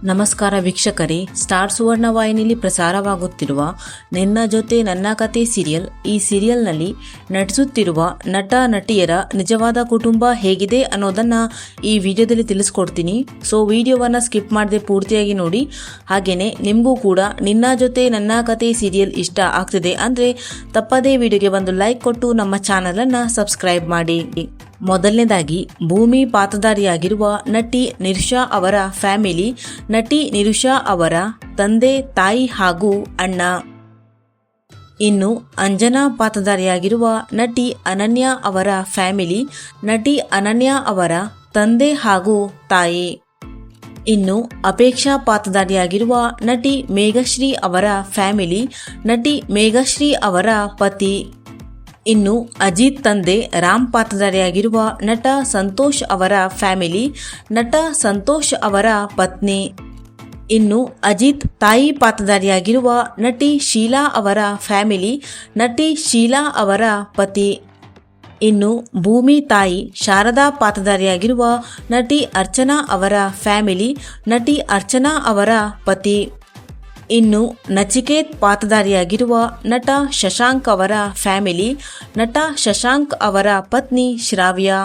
ನಮಸ್ಕಾರ ವೀಕ್ಷಕರೇ, ಸ್ಟಾರ್ ಸುವರ್ಣ ವಾಹಿನಿಯಲ್ಲಿ ಪ್ರಸಾರವಾಗುತ್ತಿರುವ ನಿನ್ನ ಜೊತೆ ನನ್ನ ಕತೆ ಸೀರಿಯಲ್. ಈ ಸೀರಿಯಲ್ನಲ್ಲಿ ನಟಿಸುತ್ತಿರುವ ನಟ ನಟಿಯರ ನಿಜವಾದ ಕುಟುಂಬ ಹೇಗಿದೆ ಅನ್ನೋದನ್ನು ಈ ವಿಡಿಯೋದಲ್ಲಿ ತಿಳಿಸ್ಕೊಡ್ತೀನಿ. ಸೊ ವಿಡಿಯೋವನ್ನು ಸ್ಕಿಪ್ ಮಾಡದೆ ಪೂರ್ತಿಯಾಗಿ ನೋಡಿ. ಹಾಗೆಯೇ ನಿಮಗೂ ಕೂಡ ನಿನ್ನ ಜೊತೆ ನನ್ನ ಕತೆ ಸೀರಿಯಲ್ ಇಷ್ಟ ಆಗ್ತಿದೆ ಅಂದರೆ ತಪ್ಪದೇ ವಿಡಿಯೋಗೆ ಒಂದು ಲೈಕ್ ಕೊಟ್ಟು ನಮ್ಮ ಚಾನಲನ್ನು ಸಬ್ಸ್ಕ್ರೈಬ್ ಮಾಡಿ. ಮೊದಲನೇದಾಗಿ ಭೂಮಿ ಪಾತ್ರಧಾರಿಯಾಗಿರುವ ನಟಿ ನಿರುಷಾ ಅವರ ಫ್ಯಾಮಿಲಿ. ನಟಿ ನಿರುಷಾ ಅವರ ತಂದೆ, ತಾಯಿ ಹಾಗೂ ಅಣ್ಣ. ಇನ್ನು ಅಂಜನಾ ಪಾತ್ರಧಾರಿಯಾಗಿರುವ ನಟಿ ಅನನ್ಯ ಅವರ ಫ್ಯಾಮಿಲಿ. ನಟಿ ಅನನ್ಯ ಅವರ ತಂದೆ ಹಾಗೂ ತಾಯಿ. ಇನ್ನು ಅಪೇಕ್ಷಾ ಪಾತ್ರಧಾರಿಯಾಗಿರುವ ನಟಿ ಮೇಘಶ್ರೀ ಅವರ ಫ್ಯಾಮಿಲಿ. ನಟಿ ಮೇಘಶ್ರೀ ಅವರ ಪತಿ. ಇನ್ನು ಅಜಿತ್ ತಂದೆ ರಾಮ್ ಪಾತ್ರಧಾರಿಯಾಗಿರುವ ನಟ ಸಂತೋಷ್ ಅವರ ಫ್ಯಾಮಿಲಿ. ನಟ ಸಂತೋಷ್ ಅವರ ಪತ್ನಿ. ಇನ್ನು ಅಜಿತ್ ತಾಯಿ ಪಾತ್ರಧಾರಿಯಾಗಿರುವ ನಟಿ ಶೀಲಾ ಅವರ ಫ್ಯಾಮಿಲಿ. ನಟಿ ಶೀಲಾ ಅವರ ಪತಿ. ಇನ್ನು ಭೂಮಿ ತಾಯಿ ಶಾರದಾ ಪಾತ್ರಧಾರಿಯಾಗಿರುವ ನಟಿ ಅರ್ಚನಾ ಅವರ ಫ್ಯಾಮಿಲಿ. ನಟಿ ಅರ್ಚನಾ ಅವರ ಪತಿ. ಇನ್ನು ನಚಿಕೇತ್ ಪಾತ್ರಧಾರಿಯಾಗಿರುವ ನಟ ಶಶಾಂಕ್ ಅವರ ಫ್ಯಾಮಿಲಿ. ನಟ ಶಶಾಂಕ್ ಅವರ ಪತ್ನಿ ಶ್ರಾವ್ಯ.